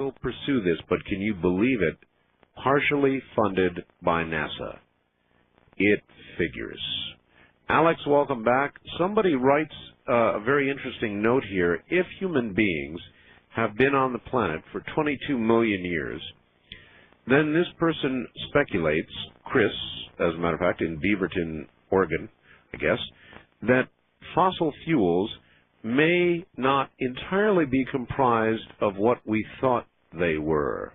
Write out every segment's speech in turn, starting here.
will pursue this, but can you believe it? Partially funded by NASA. It figures. Alex, welcome back. Somebody writes a very interesting note here. If human beings have been on the planet for 22 million years, then this person speculates, Chris, as a matter of fact, in Beaverton, Oregon, I guess, that fossil fuels may not entirely be comprised of what we thought they were.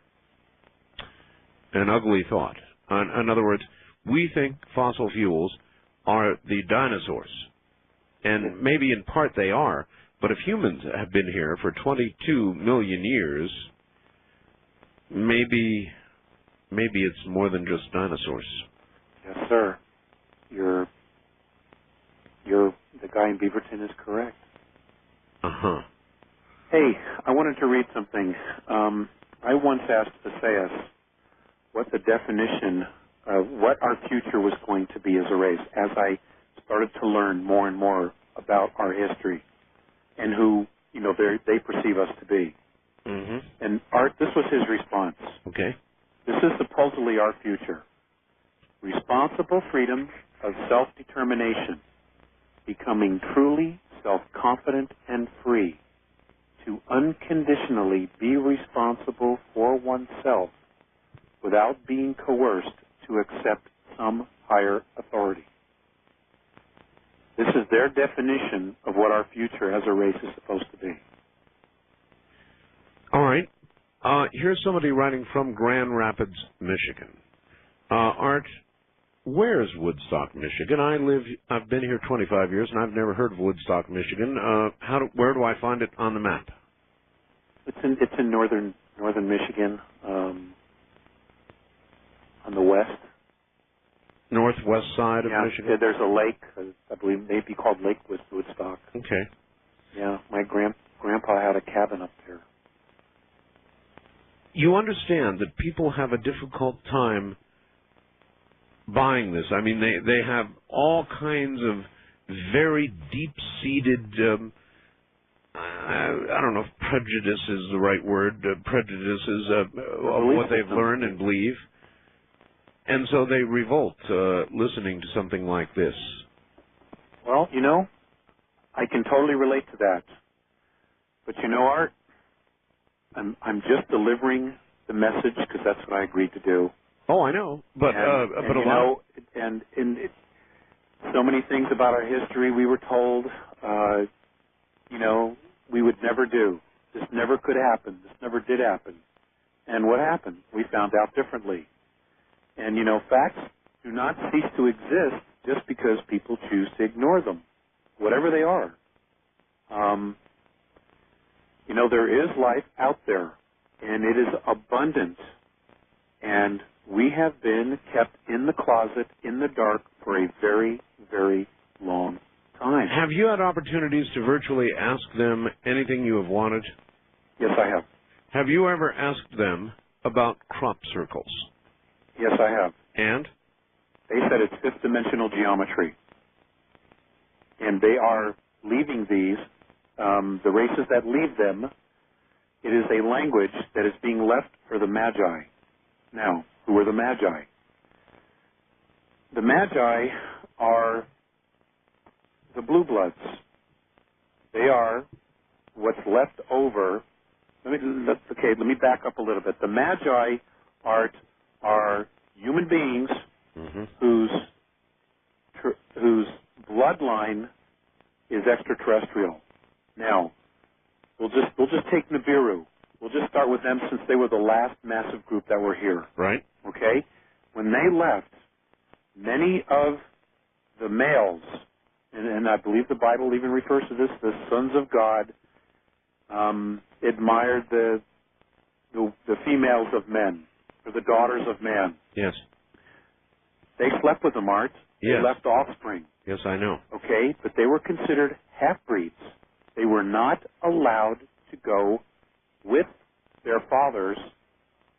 An ugly thought. In other words, we think fossil fuels are the dinosaurs. And maybe in part they are, but if humans have been here for 22 million years, maybe it's more than just dinosaurs. Yes, sir. The guy in Beaverton is correct. Uh-huh. Hey, I wanted to read something. I once asked Thesseus what the definition of what our future was going to be as a race, as I started to learn more and more about our history and who, they perceive us to be. Mm-hmm. And this was his response. Okay. This is supposedly our future. Responsible freedom of self-determination, becoming truly self-confident and free, to unconditionally be responsible for oneself without being coerced to accept some higher authority. This is their definition of what our future as a race is supposed to be. All right. Here's somebody writing from Grand Rapids, Michigan. Art, where's Woodstock, Michigan? I've been here 25 years, and I've never heard of Woodstock, Michigan. Where do I find it on the map? It's in northern Michigan, on the west. Northwest side of Michigan? Yeah, there's a lake, I believe, maybe called Lake Woodstock. Okay. Yeah, my grandpa had a cabin up there. You understand that people have a difficult time buying this. I mean, they have all kinds of very deep-seated, I don't know if prejudice is the right word, prejudices of what they've learned and believe. And so they revolt listening to something like this. Well, I can totally relate to that. But Art, I'm just delivering the message because that's what I agreed to do. Oh, I know, but so many things about our history we were told, we would never do. This never could happen. This never did happen. And what happened? We found out differently. And facts do not cease to exist just because people choose to ignore them, whatever they are. There is life out there, and it is abundant. And we have been kept in the closet, in the dark, for a very, very long time. Have you had opportunities to virtually ask them anything you have wanted? Yes, I have. Have you ever asked them about crop circles? Yes, I have. And? They said it's fifth-dimensional geometry. And they are leaving these, the races that leave them, it is a language that is being left for the Magi. Now, who are the Magi? The Magi are the blue bloods. They are what's left over. Let me back up a little bit. The Magi are human beings whose bloodline is extraterrestrial. Now, we'll just take Nibiru. We'll just start with them since they were the last massive group that were here. Right. Okay? When they left, many of the males, and I believe the Bible even refers to this, the sons of God, admired the females of men, or the daughters of man. Yes. They slept with them, Art. Yes. They left offspring. Yes, I know. Okay? But they were considered half-breeds. They were not allowed to go with their fathers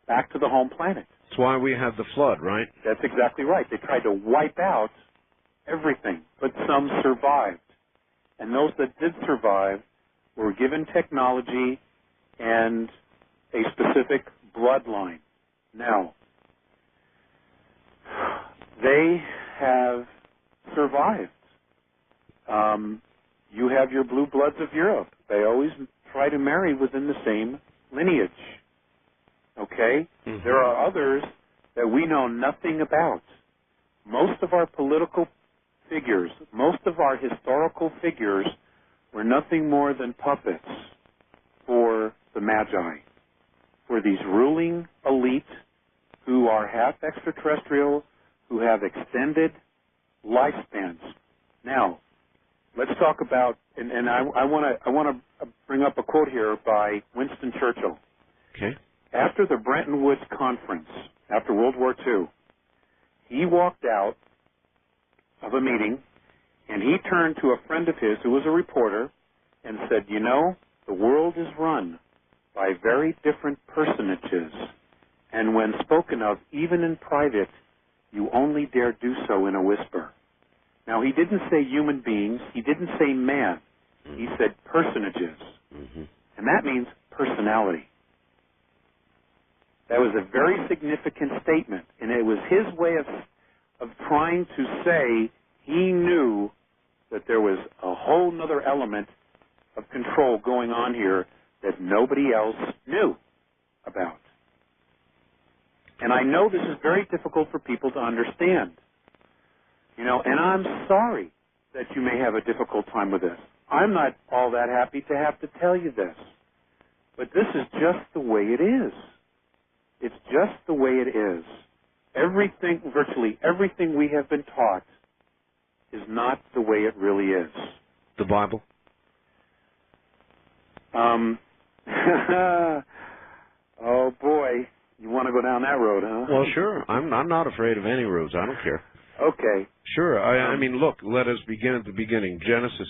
back to the home planet. That's why we had the flood, right? That's exactly right. They tried to wipe out everything, but some survived. And those that did survive were given technology and a specific bloodline. Now, they have survived. You have your blue bloods of Europe. They always try to marry within the same lineage. Okay? Mm-hmm. There are others that we know nothing about. Most of our political figures, most of our historical figures were nothing more than puppets for the Magi, for these ruling elite who are half extraterrestrial, who have extended lifespans. Now, let's talk about, and I want to bring up a quote here by Winston Churchill. Okay. After the Bretton Woods Conference, after World War II, he walked out of a meeting and he turned to a friend of his who was a reporter and said, you know, the world is run by very different personages, and when spoken of, even in private, you only dare do so in a whisper. Now, he didn't say human beings. He didn't say man. Mm-hmm. He said personages. Mm-hmm. And that means personality. That was a very significant statement, and it was his way of trying to say he knew that there was a whole other element of control going on here that nobody else knew about. And I know this is very difficult for people to understand. You know, and I'm sorry that you may have a difficult time with this. I'm not all that happy to have to tell you this. But this is just the way it is. It's just the way it is. Everything, virtually everything we have been taught is not the way it really is. The Bible? Oh, boy. You want to go down that road, huh? Well, sure. I'm not afraid of any roads. I don't care. Okay. Sure. I mean, look, let us begin at the beginning. Genesis.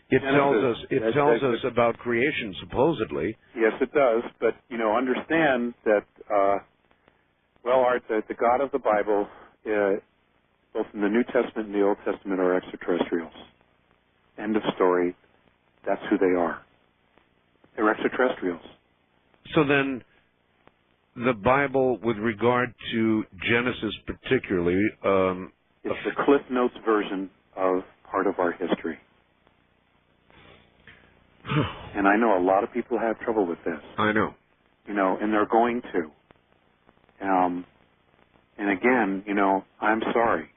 It tells us about creation, supposedly. Yes, it does. But, you know, understand that, Art, the God of the Bible, both in the New Testament and the Old Testament, are extraterrestrials. End of story. That's who they are. They're extraterrestrials. So then, the Bible, with regard to Genesis particularly, it's the Cliff Notes version of part of our history. And I know a lot of people have trouble with this. I know. You know, and they're going to. And again, you know, I'm sorry.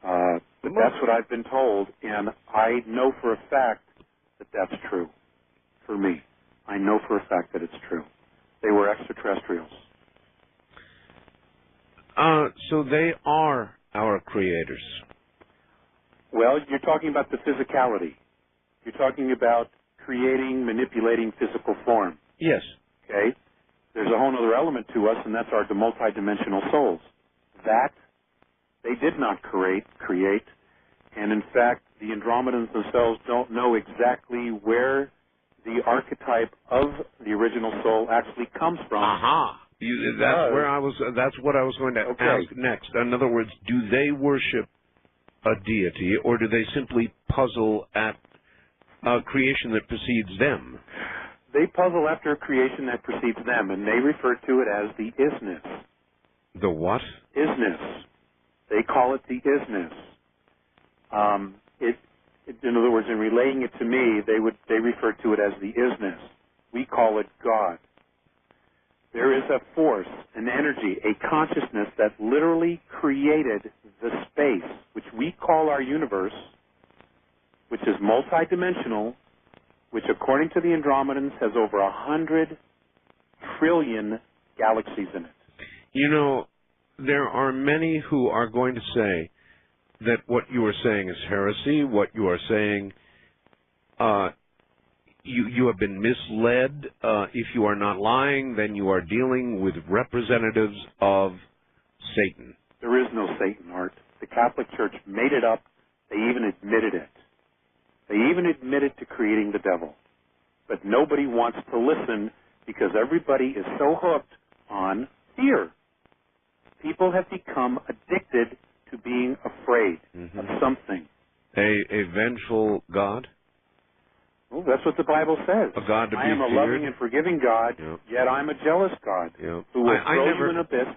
But that's what I've been told, and I know for a fact that that's true for me. I know for a fact that it's true. They were extraterrestrials. So they are our creators. Well, you're talking about the physicality. You're talking about creating, manipulating physical form. Yes. Okay? There's a whole other element to us, and that's our multidimensional souls. That they did not create, and in fact, the Andromedans themselves don't know exactly where the archetype of the original soul actually comes from. Aha. That's what I was going to ask next. In other words, do they worship a deity, or do they simply puzzle at a creation that precedes them? They puzzle after a creation that precedes them, and they refer to it as the isness. The what? Isness. They call it the isness. In other words, in relaying it to me, they refer to it as the isness. We call it God. There is a force, an energy, a consciousness that literally created the space, which we call our universe, which is multidimensional, which according to the Andromedans has over 100 trillion galaxies in it. You know, there are many who are going to say that what you are saying is heresy, what you are saying, you have been misled. If you are not lying, then you are dealing with representatives of Satan. There is no Satan, Art. The Catholic Church made it up. They even admitted it. They even admitted to creating the devil. But nobody wants to listen because everybody is so hooked on fear. People have become addicted to being afraid of something. A vengeful God? Well, that's what the Bible says. A God to be I am a feared. loving and forgiving God, Yep. yet I'm a jealous God Yep. who will throw you in an abyss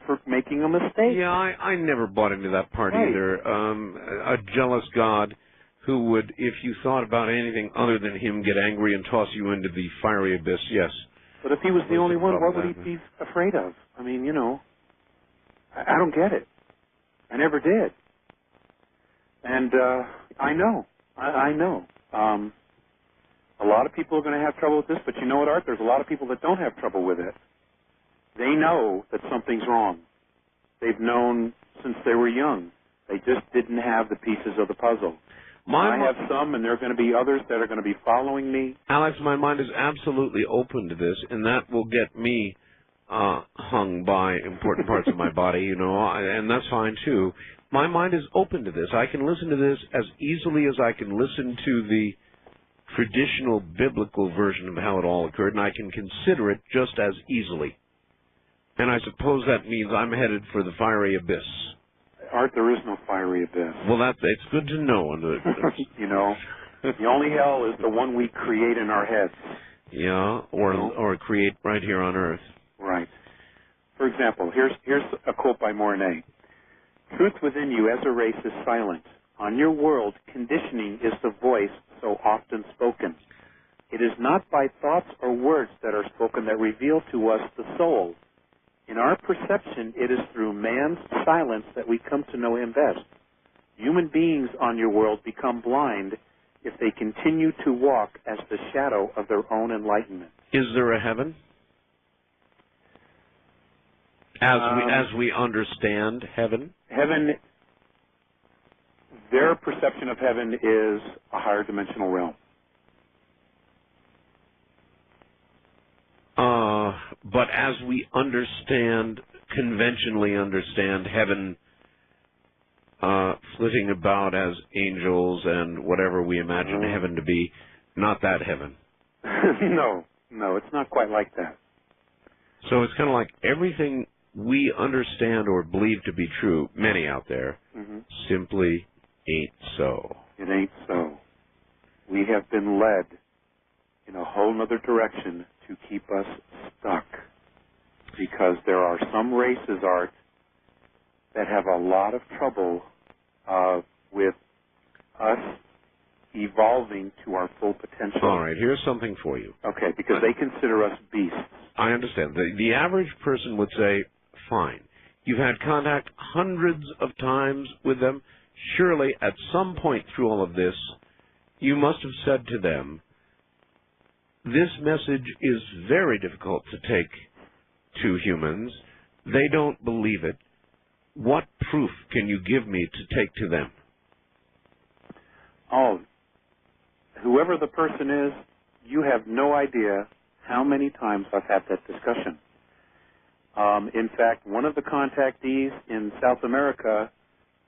for making a mistake. Yeah, I never bought into that part Right. either. A jealous God who would, if you thought about anything other than him, get angry and toss you into the fiery abyss. Yes. But if he was the only one, what would he be afraid of? I mean, you know, I don't get it. I never did. And I know. I know. A lot of people are going to have trouble with this, but you know what, Art? There's a lot of people that don't have trouble with it. They know that something's wrong. They've known since they were young. They just didn't have the pieces of the puzzle. I have some, and there are going to be others that are going to be following me. Alex, my mind is absolutely open to this, and that will get me hung by important parts of my body, you know, and that's fine, too. My mind is open to this. I can listen to this as easily as I can listen to the traditional biblical version of how it all occurred, and I can consider it just as easily. And I suppose that means I'm headed for the fiery abyss. Art, there is no fiery abyss. Well, it's good to know. You know, the only hell is the one we create in our heads. Yeah, or create right here on Earth. Right. For example, here's a quote by Mornay. Truth within you as a race is silent. On your world, conditioning is the voice so often spoken. It is not by thoughts or words that are spoken that reveal to us the soul. In our perception, it is through man's silence that we come to know him best. Human beings on your world become blind if they continue to walk as the shadow of their own enlightenment. Is there a heaven? As we understand heaven? Heaven, their perception of heaven is a higher dimensional realm. But as we conventionally understand heaven, flitting about as angels and whatever we imagine heaven to be, not that heaven. No, it's not quite like that. So it's kind of like everything we understand or believe to be true, many out there, simply ain't so. It ain't so. We have been led in a whole other direction to keep us stuck, because there are some races, Art, that have a lot of trouble with us evolving to our full potential. All right, here's something for you. Okay, because they consider us beasts. I understand. The average person would say, fine, you've had contact hundreds of times with them. Surely at some point through all of this, you must have said to them, this message is very difficult to take to humans. They don't believe it. What proof can you give me to take to them? Oh, whoever the person is, you have no idea how many times I've had that discussion. In fact, one of the contactees in South America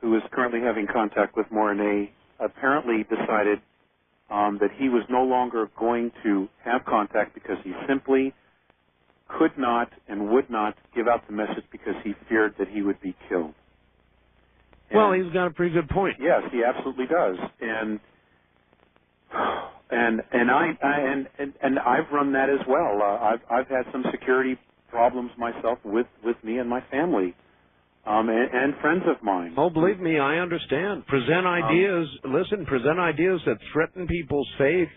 who is currently having contact with Mornay apparently decided that he was no longer going to have contact because he simply could not and would not give out the message because he feared that he would be killed. Well, he's got a pretty good point. Yes, he absolutely does. And I've run that as well. I've had some security problems myself with me and my family. And friends of mine. Oh, believe me, I understand. Present ideas, present ideas that threaten people's faith,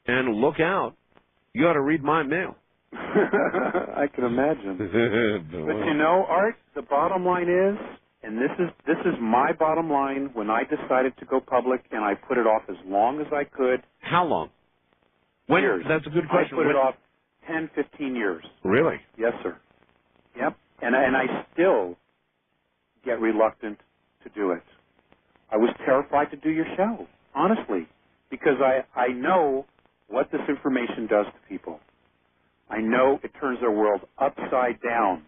and look out. You ought to read my mail. I can imagine. But you know, Art, the bottom line is, and this is my bottom line when I decided to go public, and I put it off as long as I could. How long? Years. That's a good question. I put it off 10, 15 years. Really? Yes, sir. Yep. And I still get reluctant to do it. I was terrified to do your show, honestly, because I know what this information does to people. I know it turns their world upside down.